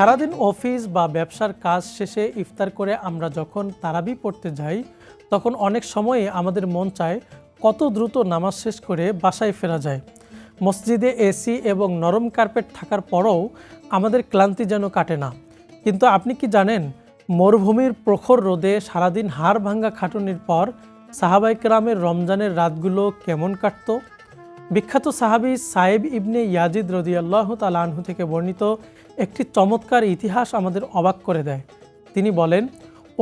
সারাদিন অফিস বা ব্যবসার কাজ শেষে ইফতার করে আমরা যখন তারাবি পড়তে যাই তখন অনেক সময়ে আমাদের মন চায় কত দ্রুত নামাজ শেষ করে বাসায় ফেরা যায়। মসজিদে এসি এবং নরম কার্পেট থাকার পরও আমাদের ক্লান্তি যেন কাটে না। কিন্তু আপনি কি জানেন, মরুভূমির প্রখর রোদে সারাদিন হাড় ভাঙ্গা খাটুনির পর সাহাবায়ে কেরামের রমজানের রাতগুলো কেমন কাটত? বিখ্যাত সাহাবী সাইব ইবনে ইয়াজিদ রাদিয়াল্লাহু তাআলা আনহু থেকে বর্ণিত একটি চমৎকার ইতিহাস আমাদের অবাক করে দেয়। তিনি বলেন,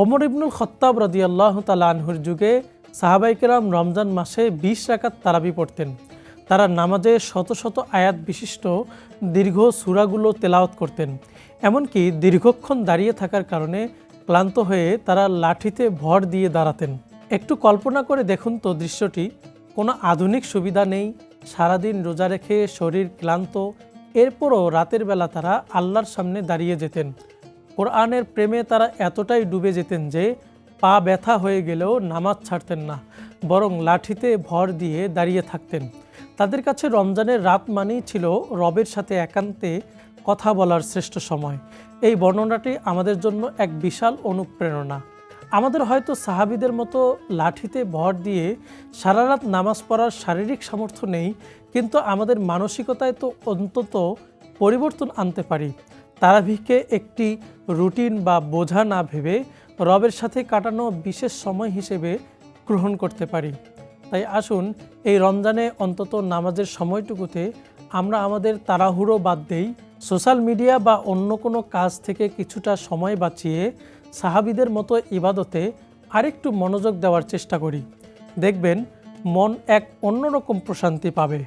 ওমর ইবনুল খাত্তাব রাদিয়াল্লাহু তাআলা আনহুর যুগে সাহাবায়ে কেরাম রমজান মাসে 20 রাকাত তারাবি পড়তেন। তারা নামাজে শত শত আয়াত বিশিষ্ট দীর্ঘ সূরাগুলো তেলাওয়াত করতেন। এমনকি দীর্ঘক্ষণ দাঁড়িয়ে থাকার কারণে ক্লান্ত হয়ে তারা লাঠিতে ভর দিয়ে দাঁড়াতেন। একটু কল্পনা করে দেখুন তো দৃশ্যটি। কোনো আধুনিক সুবিধা নেই, সারাদিন রোজা রেখে শরীর ক্লান্ত, এরপরও রাতের বেলা তারা আল্লাহর সামনে দাঁড়িয়ে যেতেন। কোরআনের প্রেমে তারা এতটাই ডুবে যেতেন যে পা ব্যথা হয়ে গেলেও নামাজ ছাড়তেন না, বরং লাঠিতে ভর দিয়ে দাঁড়িয়ে থাকতেন। তাদের কাছে রমজানের রাত মানেই ছিল রবের সাথে একান্তে কথা বলার শ্রেষ্ঠ সময়। এই বর্ণনাটি আমাদের জন্য এক বিশাল অনুপ্রেরণা। আমাদের হয়তো সাহাবীদের মতো লাঠিতে ভর দিয়ে সারা রাত নামাজ পড়ার শারীরিক সামর্থ্য নেই, কিন্তু আমাদের মানসিকতায় তো অন্তত পরিবর্তন আনতে পারি। তারাবিকে একটি রুটিন বা বোঝা না ভেবে রবের সাথে কাটানো বিশেষ সময় হিসেবে গ্রহণ করতে পারি। তাই আসুন এই রমজানে অন্তত নামাজের সময়টুকুতে আমরা আমাদের তাড়াহুড়ো বাদ দেই, সোশ্যাল মিডিয়া বা অন্য কোনো কাজ থেকে কিছুটা সময় বাঁচিয়ে সাহাবীদের মতো ইবাদতে আরেকটু মনোযোগ দেওয়ার চেষ্টা করি। দেখবেন মন এক অন্যরকম প্রশান্তি পাবে।